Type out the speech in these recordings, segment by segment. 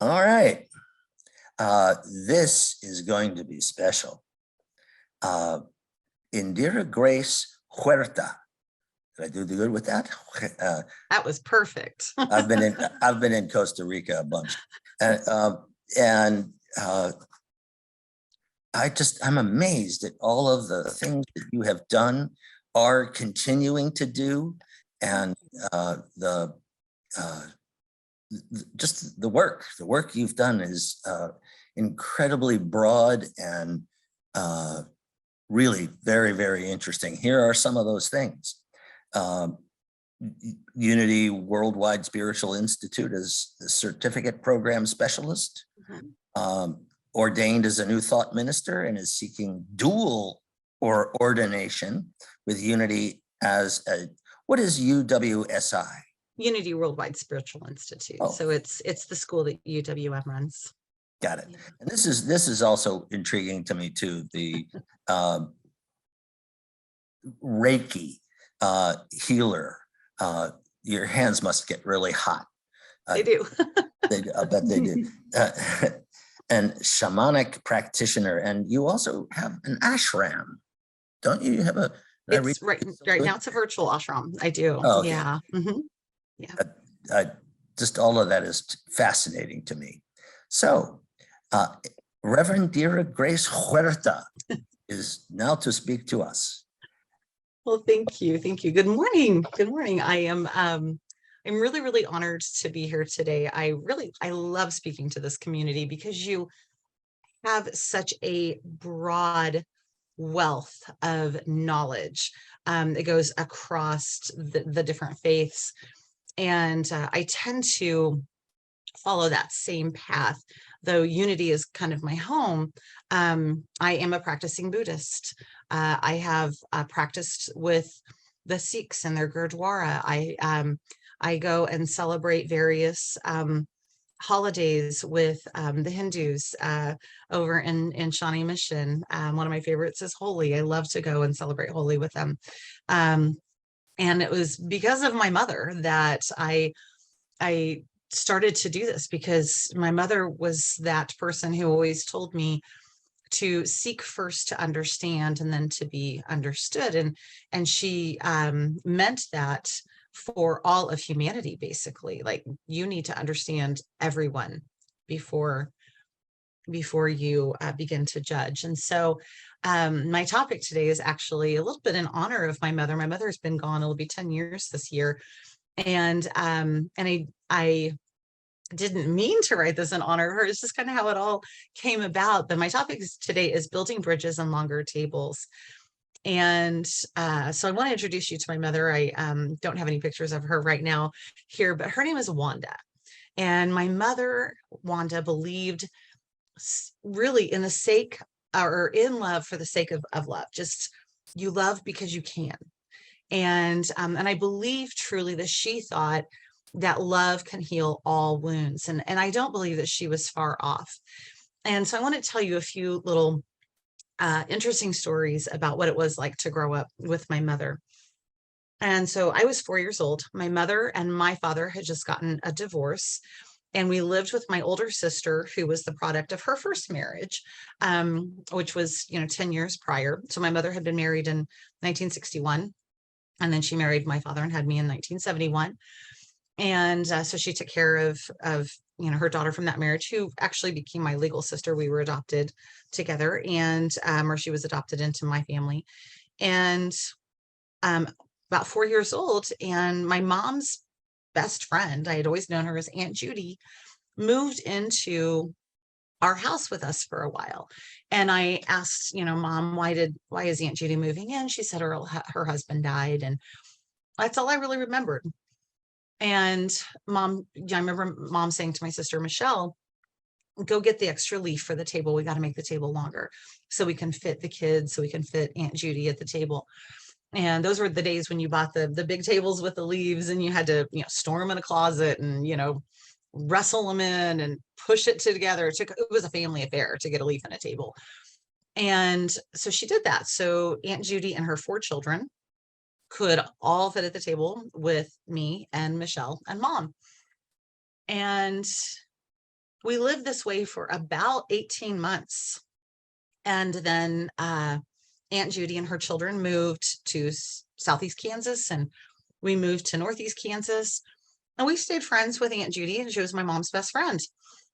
All right. This is going to be special. Indira Grace Huerta. Did I do good with that? That was perfect. I've been in Costa Rica a bunch, and I'm amazed at all of the things that you have done, are continuing to do, and just the work you've done is incredibly broad and really very, very interesting. Here are some of those things. Unity Worldwide Spiritual Institute as the certificate program specialist, ordained as a New Thought minister and is seeking dual or ordination with Unity as a, what is UWSI? Unity Worldwide Spiritual Institute. Oh. So it's the school that UWM runs. Got it. And this is also intriguing to me too. The Reiki healer. Your hands must get really hot. They do. I bet they do. And shamanic practitioner, and you also have an ashram, don't you? You have a. It's right now. It's a virtual ashram. I do. Oh, okay. Yeah. Mm-hmm. Yeah. Just all of that is fascinating to me. So, Rev Indira Grace Huerta is now to speak to us. Well, thank you. Thank you. Good morning. Good morning. I'm really, really honored to be here today. I love speaking to this community because you have such a broad wealth of knowledge that goes across the different faiths. And I tend to follow that same path, though Unity is kind of my home. I am a practicing Buddhist. I have practiced with the Sikhs and their Gurdwara. I go and celebrate various holidays with the Hindus over in Shawnee Mission. One of my favorites is Holi. I love to go and celebrate Holi with them. And it was because of my mother that I started to do this, because my mother was that person who always told me to seek first to understand and then to be understood. And she meant that for all of humanity, basically. Like, you need to understand everyone before you begin to judge. And so my topic today is actually a little bit in honor of my mother. My mother has been gone. It'll be 10 years this year. And I didn't mean to write this in honor of her. It's just kind of how it all came about. But my topic today is building bridges and longer tables. And so I want to introduce you to my mother. I don't have any pictures of her right now here, but her name is Wanda. And my mother, Wanda, believed really in the sake, or in love for the sake of love. Just, you love because you can. And I believe truly that she thought that love can heal all wounds. And I don't believe that she was far off. And so I want to tell you a few little interesting stories about what it was like to grow up with my mother. And so I was 4 years old. My mother and my father had just gotten a divorce, and we lived with my older sister, who was the product of her first marriage, which was 10 years prior. So my mother had been married in 1961, and then she married my father and had me in 1971. And so she took care of her daughter from that marriage, who actually became my legal sister. We were adopted together, and or she was adopted into my family. And about 4 years old, and my mom's best friend, I had always known her as Aunt Judy, moved into our house with us for a while. And I asked, Mom, why is Aunt Judy moving in? She said her husband died, and that's all I really remembered. And Mom, I remember Mom saying to my sister Michelle, go get the extra leaf for the table. We got to make the table longer so we can fit the kids, so we can fit Aunt Judy at the table. And those were the days when you bought the big tables with the leaves, and you had to store them in a closet and wrestle them in and push it together. It was a family affair to get a leaf in a table. And so she did that. So Aunt Judy and her 4 children could all fit at the table with me and Michelle and Mom. And we lived this way for about 18 months. And then Aunt Judy and her children moved to Southeast Kansas, and we moved to Northeast Kansas. And we stayed friends with Aunt Judy, and she was my mom's best friend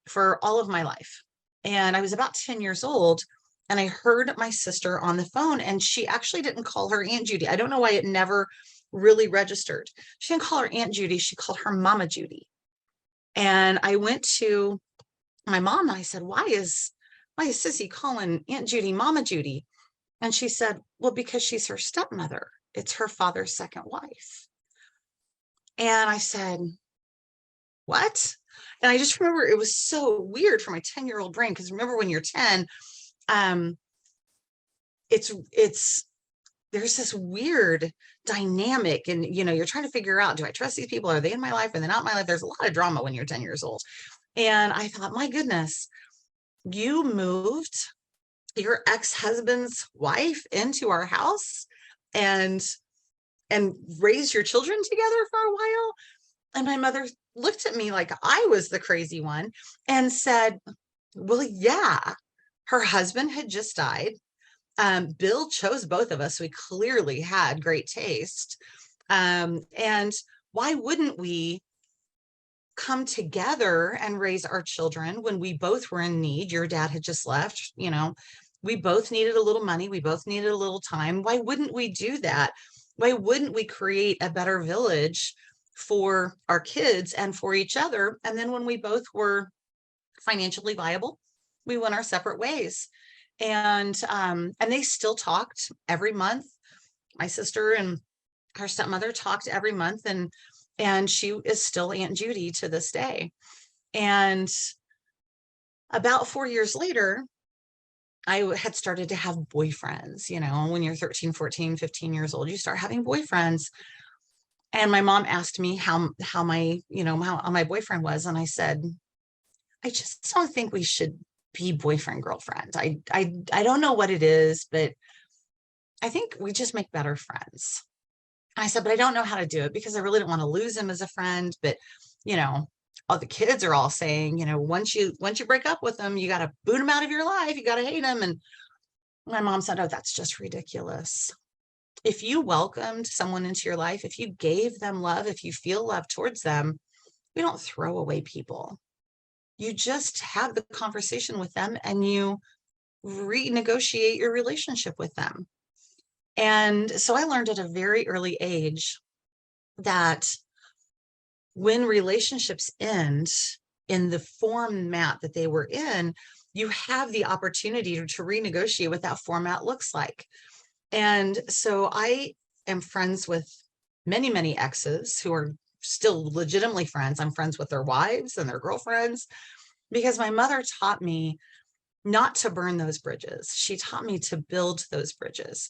for all of my life. And I was about 10 years old, and I heard my sister on the phone, and she actually didn't call her Aunt Judy. I don't know why it never really registered. She didn't call her Aunt Judy. She called her Mama Judy. And I went to my mom and I said, why is Sissy calling Aunt Judy Mama Judy? And she said, well, because she's her stepmother. It's her father's second wife. And I said, what? And I just remember it was so weird for my 10-year-old brain, because remember, when you're 10, it's there's this weird dynamic, and you're trying to figure out, do I trust these people? Are they in my life? Are they not in my life? There's a lot of drama when you're 10 years old. And I thought, my goodness, you moved your ex-husband's wife into our house and raised your children together for a while. And my mother looked at me like I was the crazy one and said, well, yeah, her husband had just died. Bill chose both of us. We clearly had great taste. And why wouldn't we come together and raise our children when we both were in need? Your dad had just left, we both needed a little money. We both needed a little time. Why wouldn't we do that? Why wouldn't we create a better village for our kids and for each other? And then when we both were financially viable, we went our separate ways. And they still talked every month. My sister and her stepmother talked every month, and she is still Aunt Judy to this day. And about 4 years later, I had started to have boyfriends. When you're 13, 14, 15 years old, you start having boyfriends. And my mom asked me how my boyfriend was. And I said, I just don't think we should be boyfriend, girlfriend. I don't know what it is, but I think we just make better friends. And I said, but I don't know how to do it, because I really don't want to lose him as a friend. But, all the kids are all saying, once you break up with them, you got to boot him out of your life. You got to hate him. And my mom said, oh, that's just ridiculous. If you welcomed someone into your life, if you gave them love, if you feel love towards them, we don't throw away people. You just have the conversation with them and you renegotiate your relationship with them. And so I learned at a very early age that when relationships end in the format that they were in, you have the opportunity to renegotiate what that format looks like. And so I am friends with many, many exes who are still legitimately friends. I'm friends with their wives and their girlfriends, because my mother taught me not to burn those bridges. She taught me to build those bridges,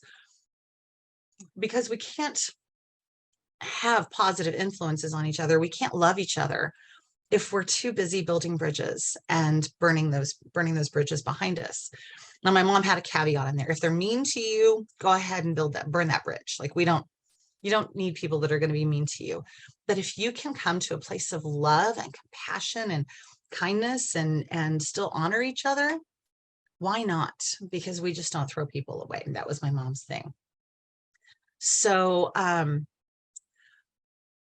because we can't have positive influences on each other. We can't love each other if we're too busy building bridges and burning those bridges behind us. Now, my mom had a caveat in there. If they're mean to you, go ahead and burn that bridge. Like, you don't need people that are going to be mean to you. But if you can come to a place of love and compassion and kindness and still honor each other, why not? Because we just don't throw people away. And that was my mom's thing. So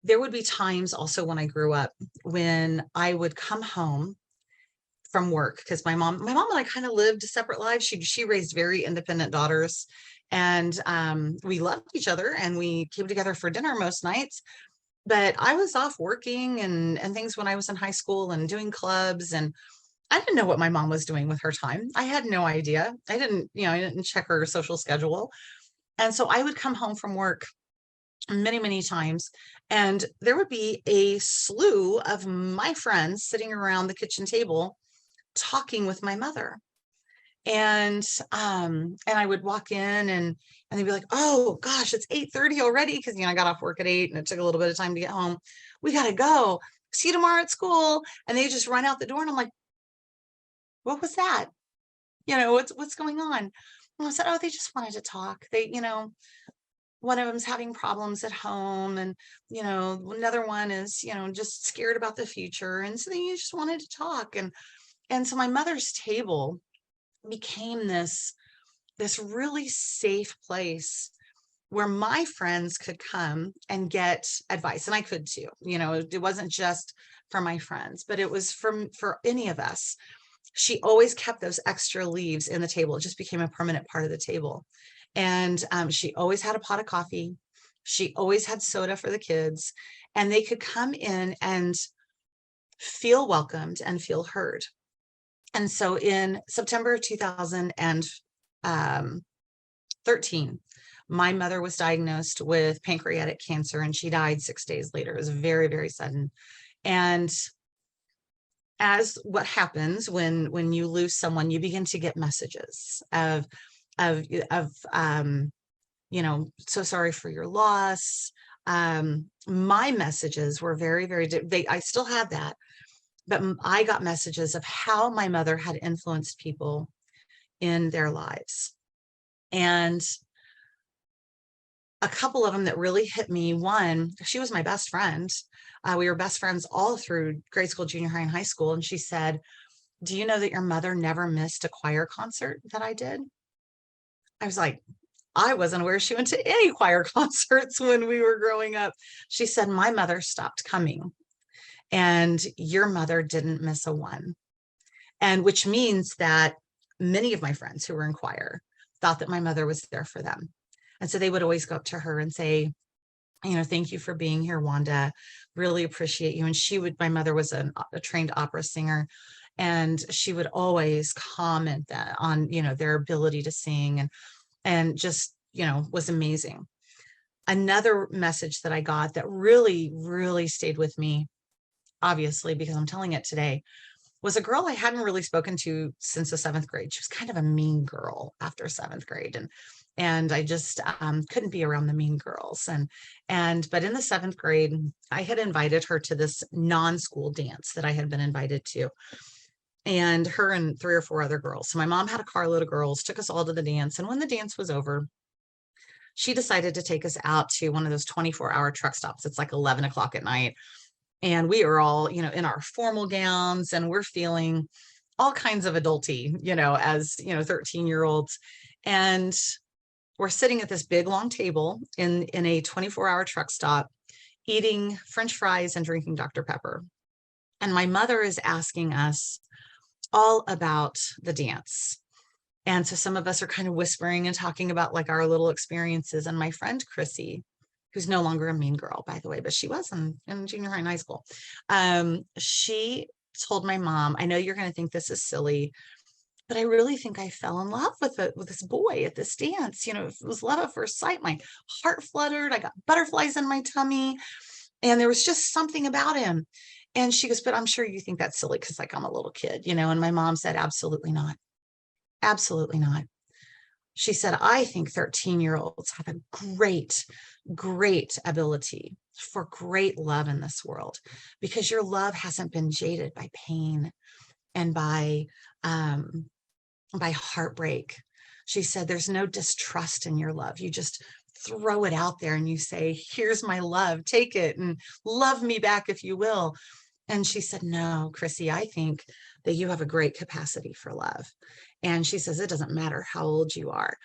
there would be times also when I grew up when I would come home from work, because my mom and I kind of lived separate lives. She raised very independent daughters, and we loved each other, and we came together for dinner most nights. But I was off working and things when I was in high school and doing clubs, and I didn't know what my mom was doing with her time. I had no idea. I didn't check her social schedule. And so I would come home from work many, many times, and there would be a slew of my friends sitting around the kitchen table talking with my mother. And I would walk in and they'd be like, oh gosh, it's 8:30 already. Because, I got off work at 8 and it took a little bit of time to get home. We got to go. See you tomorrow at school. And they just run out the door. And I'm like, what was that? What's going on? And I said, oh, they just wanted to talk. one of them's having problems at home, and, another one is, just scared about the future. And so they just wanted to talk. And so my mother's table became this really safe place where my friends could come and get advice. And I could too. It wasn't just for my friends, but it was for any of us. She always kept those extra leaves in the table. It just became a permanent part of the table. And she always had a pot of coffee. She always had soda for the kids, and they could come in and feel welcomed and feel heard. And so in September of 2013, my mother was diagnosed with pancreatic cancer, and she died 6 days later. It was very, very sudden. And as what happens when you lose someone, you begin to get messages of so sorry for your loss. My messages were very, very, I still had that, but I got messages of how my mother had influenced people in their lives. And a couple of them that really hit me. One, she was my best friend. We were best friends all through grade school, junior high, and high school. And she said, "Do you know that your mother never missed a choir concert that I did?" I was like, I wasn't aware she went to any choir concerts when we were growing up. She said, "My mother stopped coming, and your mother didn't miss a one." And which means that many of my friends who were in choir thought that my mother was there for them. And so they would always go up to her and say, "Thank you for being here, Wanda. Really appreciate you." And my mother was a trained opera singer, and she would always comment that on, their ability to sing, and just, was amazing. Another message that I got that really, really stayed with me, obviously, because I'm telling it today, was a girl I hadn't really spoken to since the 7th grade. She was kind of a mean girl after 7th grade. And I just couldn't be around the mean girls. But in the 7th grade, I had invited her to this non-school dance that I had been invited to. And her and 3 or 4 other girls. So my mom had a carload of girls, took us all to the dance. And when the dance was over, she decided to take us out to one of those 24-hour truck stops. It's like 11 o'clock at night. And we are all, in our formal gowns, and we're feeling all kinds of adulty, as, 13-year-olds. And we're sitting at this big long table in a 24-hour truck stop, eating French fries and drinking Dr. Pepper. And my mother is asking us all about the dance. And so some of us are kind of whispering and talking about like our little experiences. And my friend Chrissy, who's no longer a mean girl, by the way, but she was in junior high and high school. She told my mom, "I know you're going to think this is silly, but I really think I fell in love with this boy at this dance. It was love at first sight. My heart fluttered. I got butterflies in my tummy. And there was just something about him." And she goes, "But I'm sure you think that's silly because, like, I'm a little kid, And my mom said, "Absolutely not. Absolutely not." She said, "I think 13-year-olds have a great, great ability for great love in this world, because your love hasn't been jaded by pain and by heartbreak." She said, "There's no distrust in your love. You just throw it out there and you say, 'Here's my love, take it and love me back if you will.'" And she said, "No, Chrissy, I think that you have a great capacity for love." And she says, "It doesn't matter how old you are."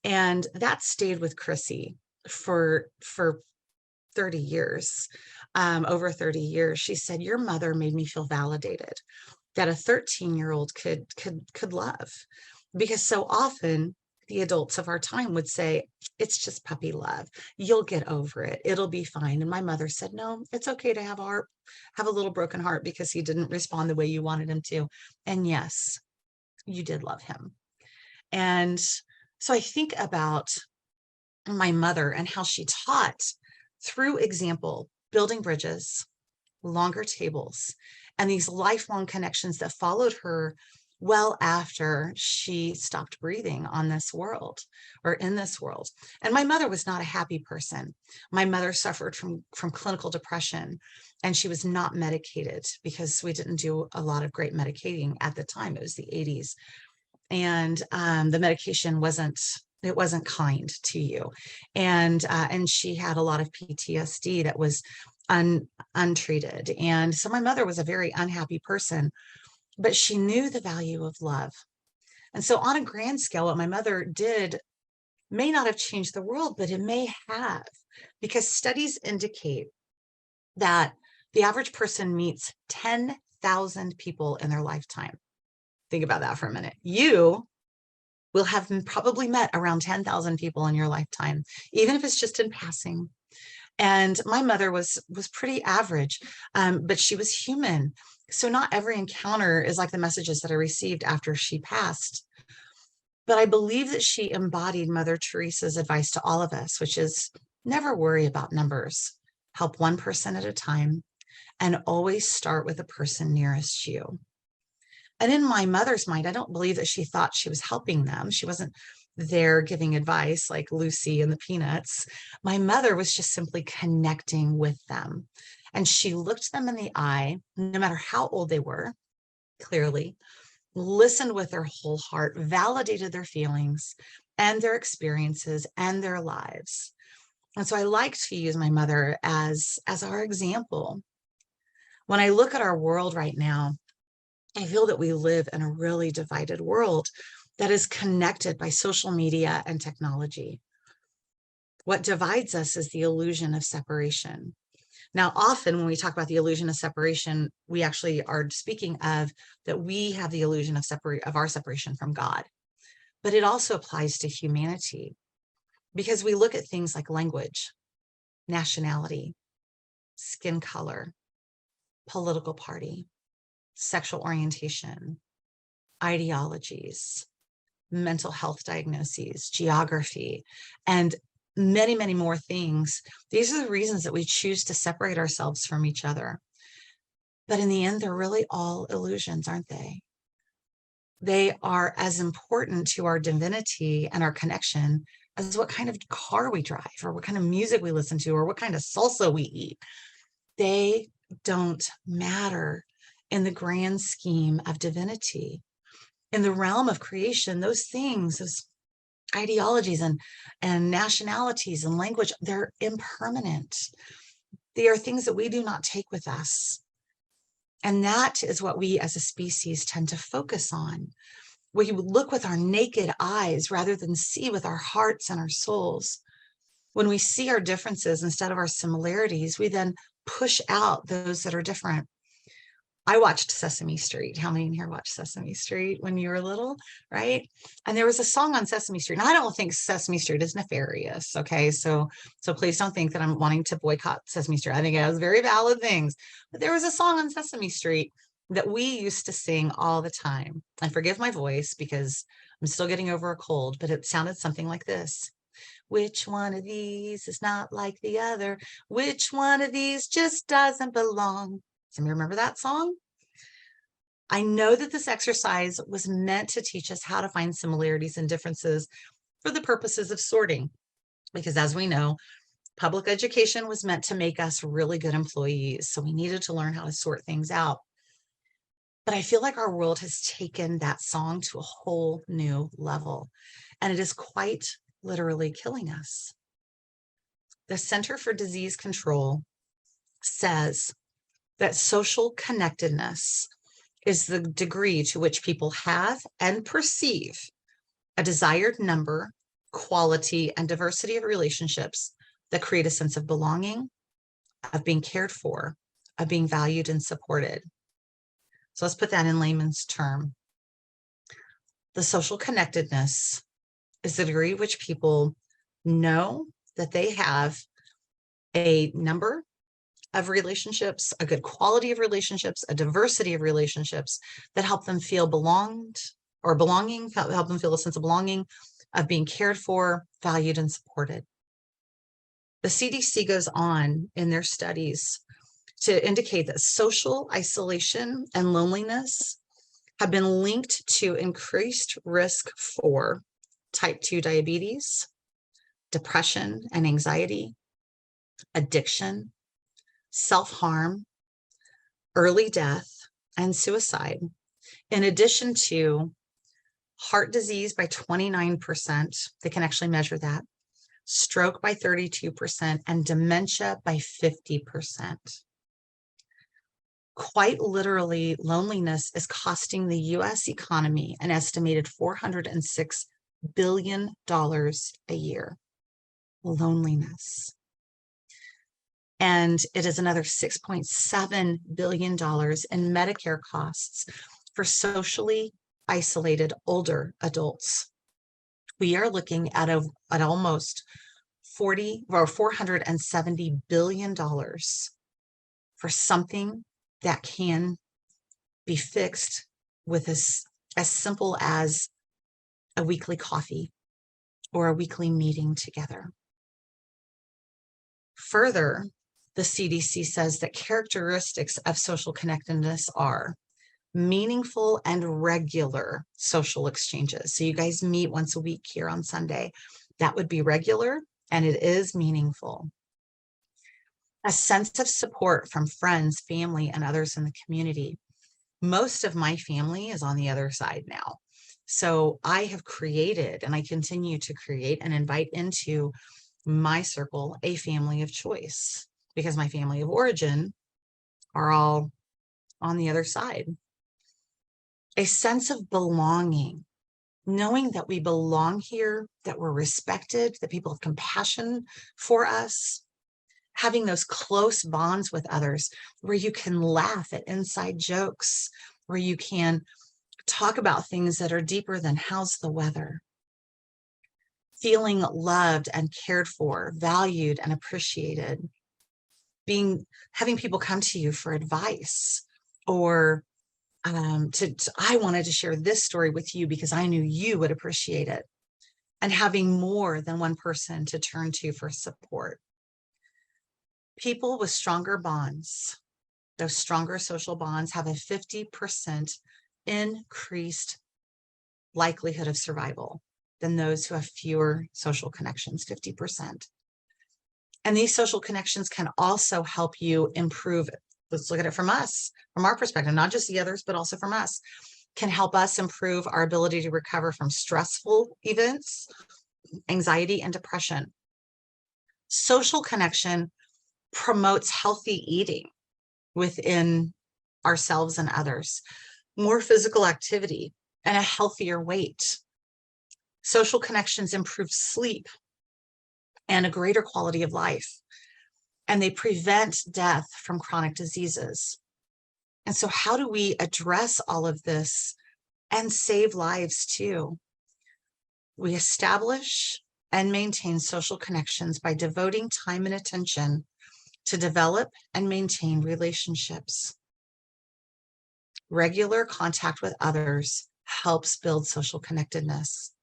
And that stayed with Chrissy for 30 years, over 30 years. She said, "Your mother made me feel validated that a 13-year-old could love," because so often the adults of our time would say, "It's just puppy love. You'll get over it. It'll be fine." And my mother said, "No, it's okay to have a little broken heart because he didn't respond the way you wanted him to. And yes, you did love him." And so I think about my mother and how she taught through example, building bridges, longer tables, and these lifelong connections that followed her well after she stopped breathing on this world, or in this world. And my mother was not a happy person. My mother suffered from clinical depression, and she was not medicated because we didn't do a lot of great medicating at the time. It was the 80s. And the medication wasn't It wasn't kind to you. And she had a lot of PTSD that was untreated. And so my mother was a very unhappy person, but she knew the value of love. And so on a grand scale, what my mother did may not have changed the world, but it may have, because studies indicate that the average person meets 10,000 people in their lifetime. Think about that for a minute. You will have probably met around 10,000 people in your lifetime, even if it's just in passing. And my mother was pretty average, but she was human. So not every encounter is like the messages that I received after she passed. But I believe that she embodied Mother Teresa's advice to all of us, which is never worry about numbers. Help one person at a time, and always start with the person nearest you. And in my mother's mind, I don't believe that she thought she was helping them. She wasn't there giving advice like Lucy and the Peanuts. My mother was just simply connecting with them. And she looked them in the eye, no matter how old they were, clearly, listened with their whole heart, validated their feelings and their experiences and their lives. And so I like to use my mother as our example. When I look at our world right now, I feel that we live in a really divided world that is connected by social media and technology. What divides us is the illusion of separation. Now, often when we talk about the illusion of separation, we actually are speaking of that we have the illusion of our separation from God. But it also applies to humanity, because we look at things like language, nationality, skin color, political party, sexual orientation, ideologies, mental health diagnoses, geography, and many, many more things. These are the reasons that we choose to separate ourselves from each other. But in the end, they're really all illusions, aren't they? They are as important to our divinity and our connection as what kind of car we drive, or what kind of music we listen to, or what kind of salsa we eat. They don't matter in the grand scheme of divinity. In the realm of creation, those things, those ideologies and nationalities and language, they're impermanent. They are things that we do not take with us. And that is what we as a species tend to focus on. We look with our naked eyes rather than see with our hearts and our souls. When we see our differences instead of our similarities, we then push out those that are different. I watched Sesame Street. How many in here watched Sesame Street when you were little, right? And there was a song on Sesame Street. And I don't think Sesame Street is nefarious, okay? So please don't think that I'm wanting to boycott Sesame Street. I think it has very valid things. But there was a song on Sesame Street that we used to sing all the time. And forgive my voice because I'm still getting over a cold, but it sounded something like this. Which one of these is not like the other? Which one of these just doesn't belong? Somebody remember that song? I know that this exercise was meant to teach us how to find similarities and differences for the purposes of sorting, because as we know, public education was meant to make us really good employees. So we needed to learn how to sort things out. But I feel like our world has taken that song to a whole new level, and it is quite literally killing us. The Center for Disease Control says that social connectedness is the degree to which people have and perceive a desired number, quality, and diversity of relationships that create a sense of belonging, of being cared for, of being valued and supported. So let's put that in layman's term. The social connectedness is the degree which people know that they have a number of relationships, a good quality of relationships, a diversity of relationships that help them feel belonged or belonging, help them feel a sense of belonging, of being cared for, valued, and supported. The CDC goes on in their studies to indicate that social isolation and loneliness have been linked to increased risk for type 2 diabetes, depression and anxiety, addiction, self-harm, early death, and suicide, in addition to heart disease by 29%. They can actually measure that. Stroke by 32%, and dementia by 50%. Quite literally, loneliness is costing the US economy an estimated $406 billion a year. Loneliness. And it is another $6.7 billion in Medicare costs for socially isolated older adults. We are looking at almost $470 billion for something that can be fixed with as simple as a weekly coffee or a weekly meeting together. Further, the CDC says that characteristics of social connectedness are meaningful and regular social exchanges. So you guys meet once a week here on Sunday. That would be regular, and it is meaningful. A sense of support from friends, family, and others in the community. Most of my family is on the other side now. So I have created, and I continue to create and invite into my circle a family of choice, because my family of origin are all on the other side. A sense of belonging, knowing that we belong here, that we're respected, that people have compassion for us, having those close bonds with others where you can laugh at inside jokes, where you can talk about things that are deeper than how's the weather. Feeling loved and cared for, valued and appreciated. Having people come to you for advice, or I wanted to share this story with you because I knew you would appreciate it, and having more than one person to turn to for support. People with stronger bonds, those stronger social bonds, have a 50% increased likelihood of survival than those who have fewer social connections, 50%. And these social connections can also help you improve. Let's look at it from us, from our perspective, not just the others, but also from us, can help us improve our ability to recover from stressful events, anxiety, and depression. Social connection promotes healthy eating within ourselves and others, more physical activity, and a healthier weight. Social connections improve sleep and a greater quality of life, and they prevent death from chronic diseases. And so how do we address all of this and save lives too? We establish and maintain social connections by devoting time and attention to develop and maintain relationships. Regular contact with others helps build social connectedness.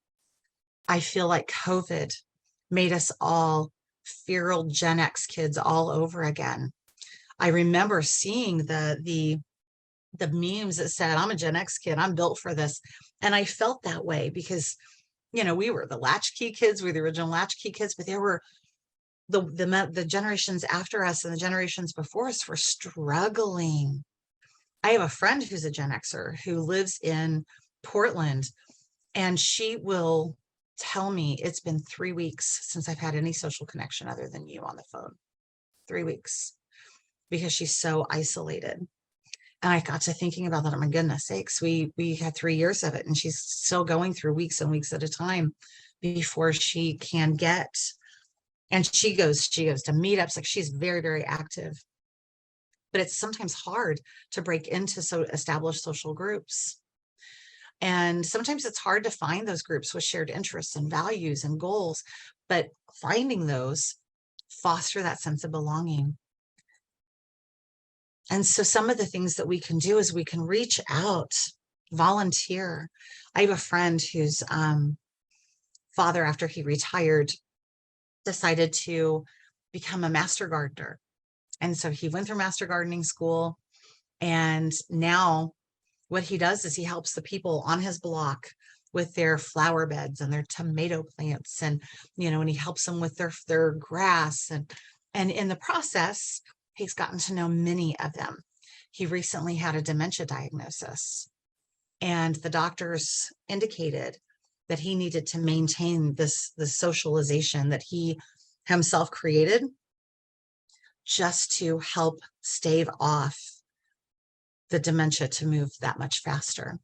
I feel like COVID made us all feral Gen X kids all over again. I remember seeing the memes that said, I'm a Gen X kid, I'm built for this. And I felt that way because, we were the latchkey kids, we were the original latchkey kids, but there were the generations after us and the generations before us were struggling. I have a friend who's a Gen Xer who lives in Portland, and she will tell me it's been 3 weeks since I've had any social connection other than you on the phone. 3 weeks, because she's so isolated. And I got to thinking about that. Oh my goodness sakes, we had 3 years of it, and she's still going through weeks and weeks at a time before she can get. And she goes to meetups, like she's very, very active. But it's sometimes hard to break into established social groups. And sometimes it's hard to find those groups with shared interests and values and goals, but finding those foster that sense of belonging. And so some of the things that we can do is we can reach out, volunteer. I have a friend whose father, after he retired, decided to become a master gardener. And so he went through master gardening school, and now what he does is he helps the people on his block with their flower beds and their tomato plants, and and he helps them with their grass, and in the process he's gotten to know many of them. He recently had a dementia diagnosis, And the doctors indicated that he needed to maintain this socialization that he himself created just to help stave off the dementia to move that much faster.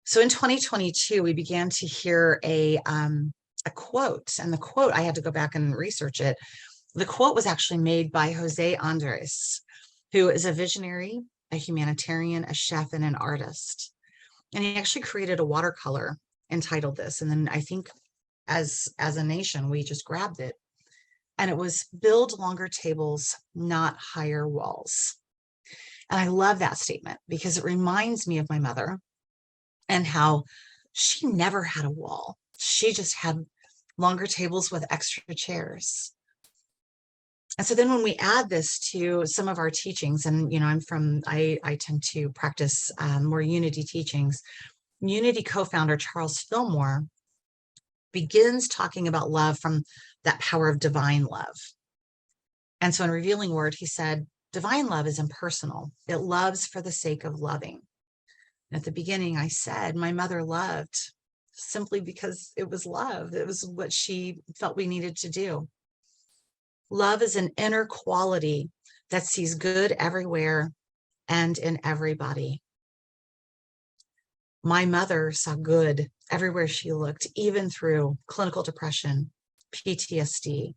So in 2022, we began to hear a quote, and the quote, I had to go back and research it. The quote was actually made by Jose Andres, who is a visionary, a humanitarian, a chef, and an artist. And he actually created a watercolor entitled this. And then I think as a nation, we just grabbed it. And it was build longer tables, not higher walls. And I love that statement because it reminds me of my mother and how she never had a wall. She just had longer tables with extra chairs. And so then when we add this to some of our teachings, and, you know, I tend to practice more Unity teachings. Unity co-founder Charles Fillmore begins talking about love from that power of divine love. And so in Revealing Word, he said, divine love is impersonal. It loves for the sake of loving. And at the beginning, I said, my mother loved simply because it was love. It was what she felt we needed to do. Love is an inner quality that sees good everywhere and in everybody. My mother saw good everywhere she looked, even through clinical depression, PTSD,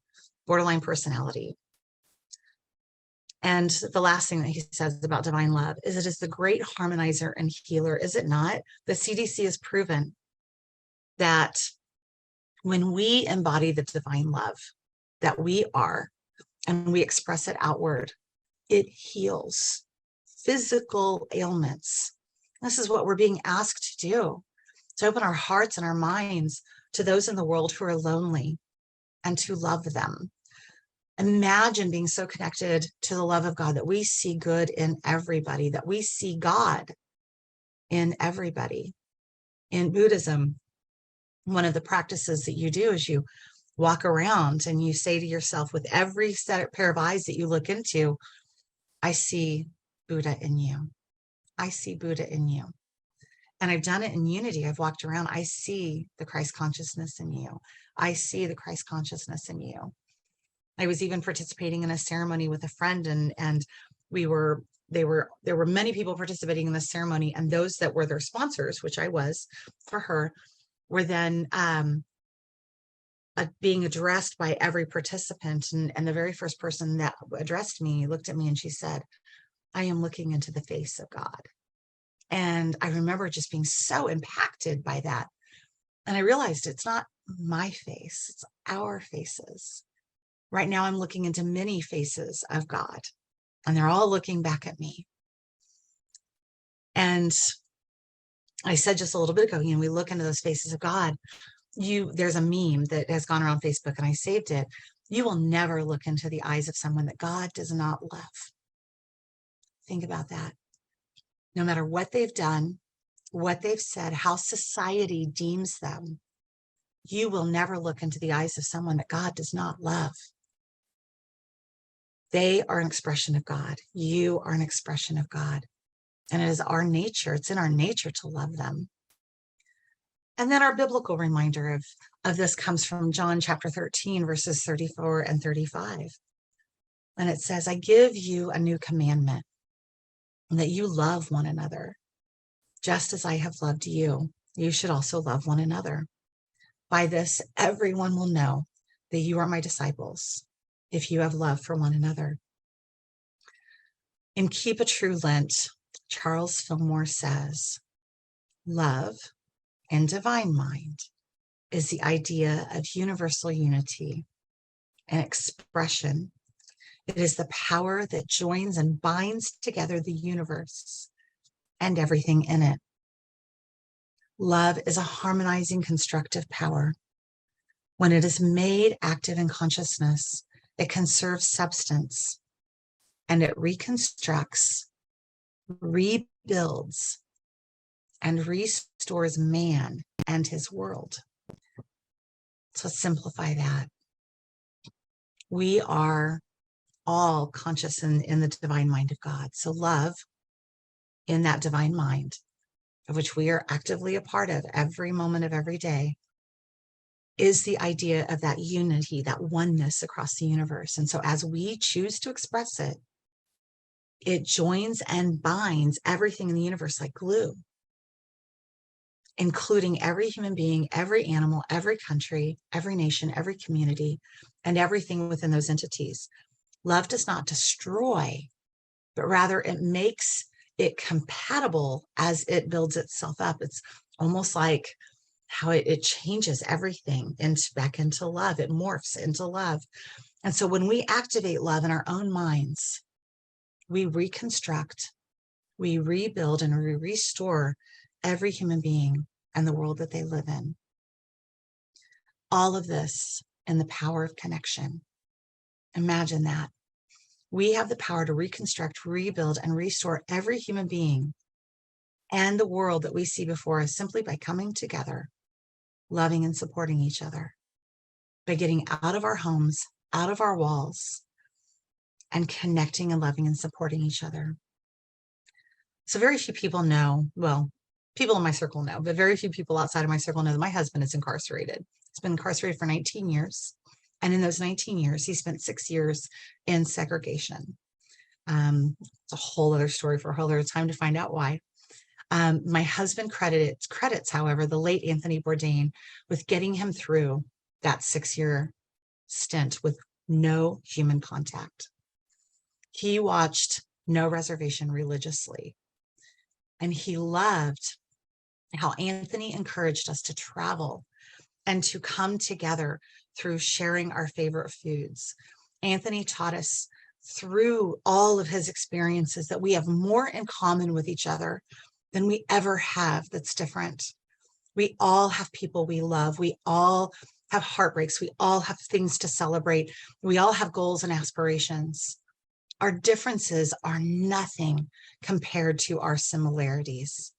borderline personality. And the last thing that he says about divine love is it is the great harmonizer and healer, is it not? The CDC has proven that when we embody the divine love that we are, and we express it outward, it heals physical ailments. This is what we're being asked to do, to open our hearts and our minds to those in the world who are lonely and to love them. Imagine being so connected to the love of God that we see good in everybody, that we see God in everybody. In Buddhism, one of the practices that you do is you walk around and you say to yourself, with every pair of eyes that you look into, I see Buddha in you. I see Buddha in you. And I've done it in Unity. I've walked around. I see the Christ consciousness in you. I see the Christ consciousness in you. I was even participating in a ceremony with a friend, and there were many people participating in this ceremony, and those that were their sponsors, which I was for her, were then being addressed by every participant. And the very first person that addressed me looked at me and she said, I am looking into the face of God. And I remember just being so impacted by that. And I realized it's not my face, it's our faces. Right now, I'm looking into many faces of God, and they're all looking back at me. And I said just a little bit ago, we look into those faces of God. There's a meme that has gone around Facebook, and I saved it. You will never look into the eyes of someone that God does not love. Think about that. No matter what they've done, what they've said, how society deems them, you will never look into the eyes of someone that God does not love. They are an expression of God. You are an expression of God. And it is our nature. It's in our nature to love them. And then our biblical reminder of this comes from John chapter 13, verses 34 and 35. And it says, I give you a new commandment, that you love one another. Just as I have loved you, you should also love one another. By this, everyone will know that you are my disciples, if you have love for one another. In Keep a True Lent, Charles Fillmore says, love in divine mind is the idea of universal unity and expression. It is the power that joins and binds together the universe and everything in it. Love is a harmonizing, constructive power. When it is made active in consciousness, it conserves substance, and it reconstructs, rebuilds, and restores man and his world. So let's simplify that. We are all conscious in the divine mind of God. So love in that divine mind, of which we are actively a part of every moment of every day, is the idea of that unity, that oneness across the universe. And so as we choose to express it, it joins and binds everything in the universe like glue, including every human being, every animal, every country, every nation, every community, and everything within those entities. Love does not destroy, but rather it makes it compatible as it builds itself up. It's almost like how it changes everything back into love. It morphs into love. And so when we activate love in our own minds, we reconstruct, we rebuild, and we restore every human being and the world that they live in. All of this in the power of connection. Imagine that. We have the power to reconstruct, rebuild, and restore every human being and the world that we see before us simply by coming together, loving and supporting each other, by getting out of our homes, out of our walls, and connecting and loving and supporting each other. So very few people know, well, people in my circle know, but very few people outside of my circle know that my husband is incarcerated. He's been incarcerated for 19 years. And in those 19 years, he spent 6 years in segregation. It's a whole other story for a whole other time to find out why. My husband credits, however, the late Anthony Bourdain with getting him through that 6-year stint with no human contact. He watched No Reservation religiously, and he loved how Anthony encouraged us to travel and to come together through sharing our favorite foods. Anthony taught us through all of his experiences that we have more in common with each other than we ever have that's different. We all have people we love. We all have heartbreaks. We all have things to celebrate. We all have goals and aspirations. Our differences are nothing compared to our similarities.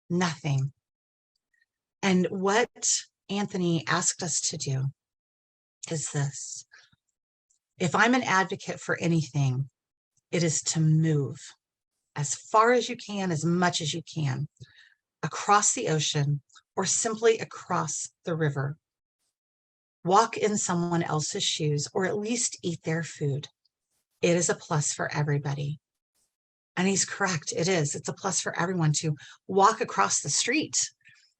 Nothing. And what Anthony asked us to do is this. If I'm an advocate for anything, it is to move as far as you can, as much as you can, across the ocean or simply across the river. Walk in someone else's shoes or at least eat their food. It is a plus for everybody. And he's correct. It is. It's a plus for everyone to walk across the street,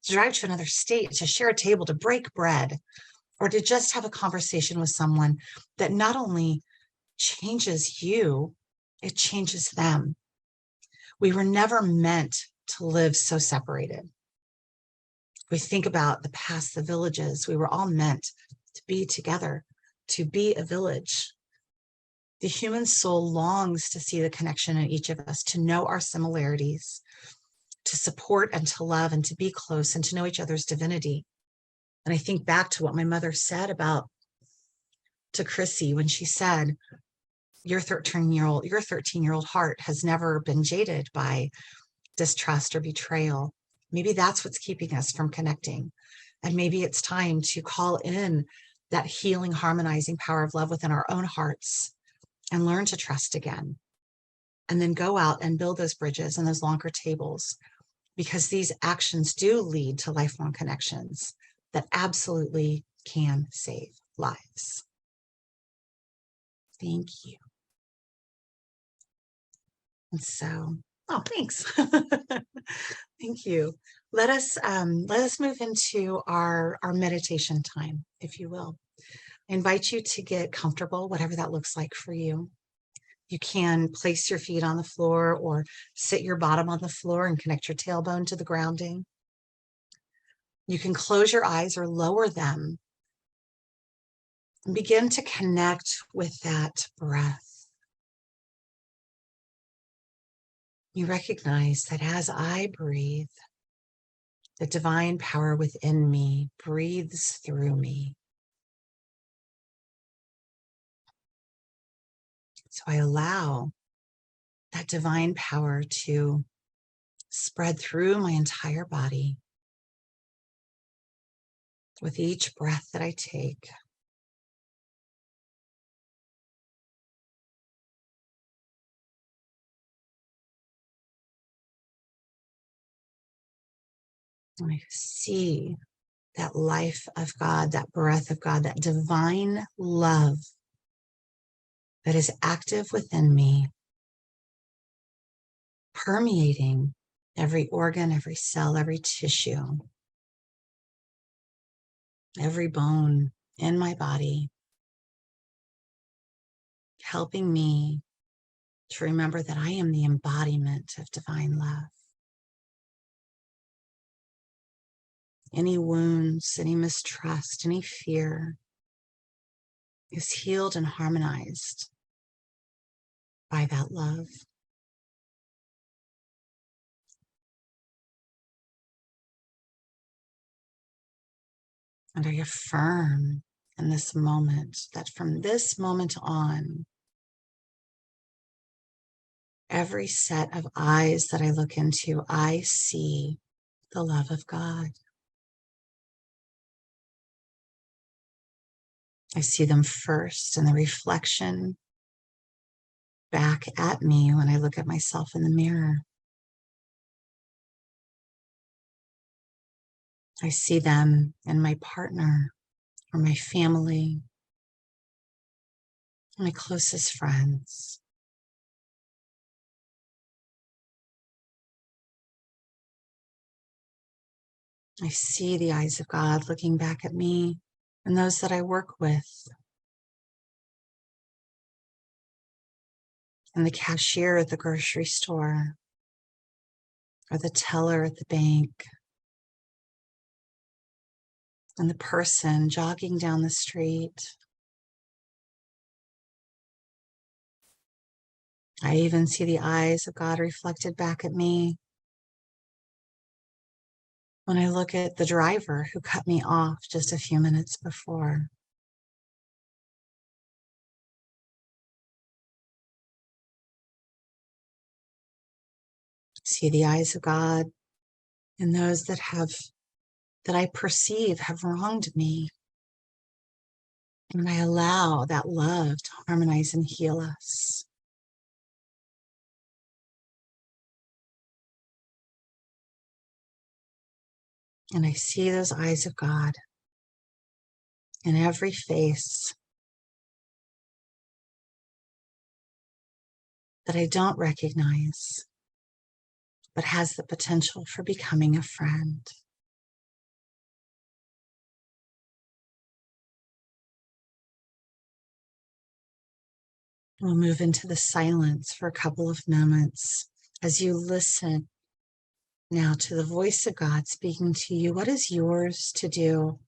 to drive to another state, to share a table, to break bread, or to just have a conversation with someone that not only changes you, it changes them. We were never meant to live so separated. We think about the past, the villages. We were all meant to be together, to be a village. The human soul longs to see the connection in each of us, to know our similarities, to support and to love and to be close and to know each other's divinity. And I think back to what my mother said to Chrissy when she said, your 13-year-old heart has never been jaded by distrust or betrayal. Maybe that's what's keeping us from connecting. And maybe it's time to call in that healing, harmonizing power of love within our own hearts and learn to trust again. And then go out and build those bridges and those longer tables, because these actions do lead to lifelong connections that absolutely can save lives. Thank you. And so, oh, thanks. Thank you. Let us move into our meditation time, if you will. I invite you to get comfortable, whatever that looks like for you. You can place your feet on the floor or sit your bottom on the floor and connect your tailbone to the grounding. You can close your eyes or lower them and begin to connect with that breath. You recognize that as I breathe, the divine power within me breathes through me. So I allow that divine power to spread through my entire body with each breath that I take. And I see that life of God, that breath of God, that divine love that is active within me, permeating every organ, every cell, every tissue, every bone in my body, helping me to remember that I am the embodiment of divine love. Any wounds, any mistrust, any fear is healed and harmonized by that love. And I affirm in this moment that from this moment on, every set of eyes that I look into, I see the love of God. I see them first in the reflection back at me when I look at myself in the mirror. I see them in my partner or my family, my closest friends. I see the eyes of God looking back at me and those that I work with, and the cashier at the grocery store, or the teller at the bank, and the person jogging down the street. I even see the eyes of God reflected back at me when I look at the driver who cut me off just a few minutes before. See the eyes of God in those that I perceive have wronged me. And I allow that love to harmonize and heal us. And I see those eyes of God in every face that I don't recognize, but has the potential for becoming a friend. We'll move into the silence for a couple of moments as you listen now to the voice of God speaking to you. What is yours to do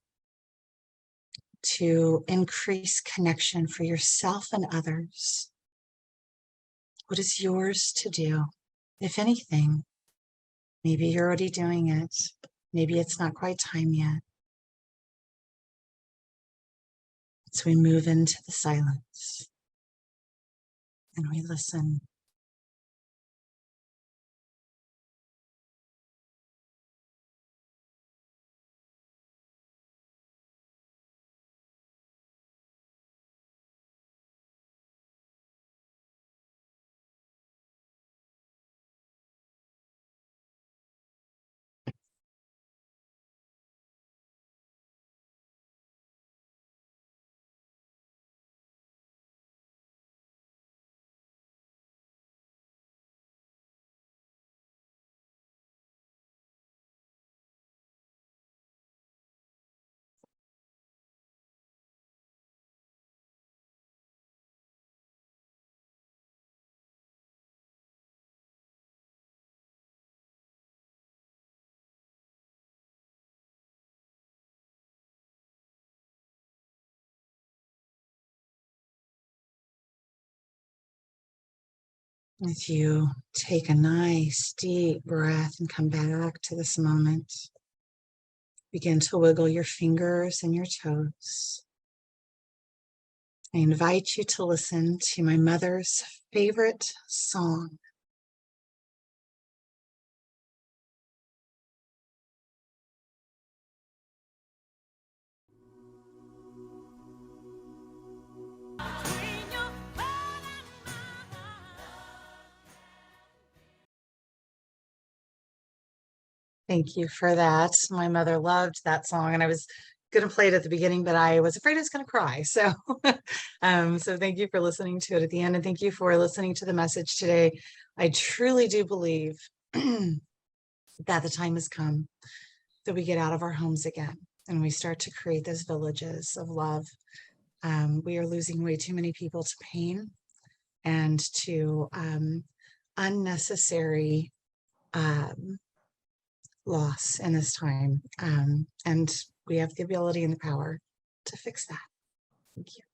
to increase connection for yourself and others? What is yours to do, if anything? Maybe you're already doing it. Maybe it's not quite time yet. So we move into the silence and we listen. If you take a nice deep breath and come back to this moment, begin to wiggle your fingers and your toes. I invite you to listen to my mother's favorite song. Thank you for that. My mother loved that song, and I was going to play it at the beginning, but I was afraid I was going to cry. So, so thank you for listening to it at the end, and thank you for listening to the message today. I truly do believe that the time has come that we get out of our homes again and we start to create those villages of love. We are losing way too many people to pain and to unnecessary loss in this time. And we have the ability and the power to fix that. Thank you.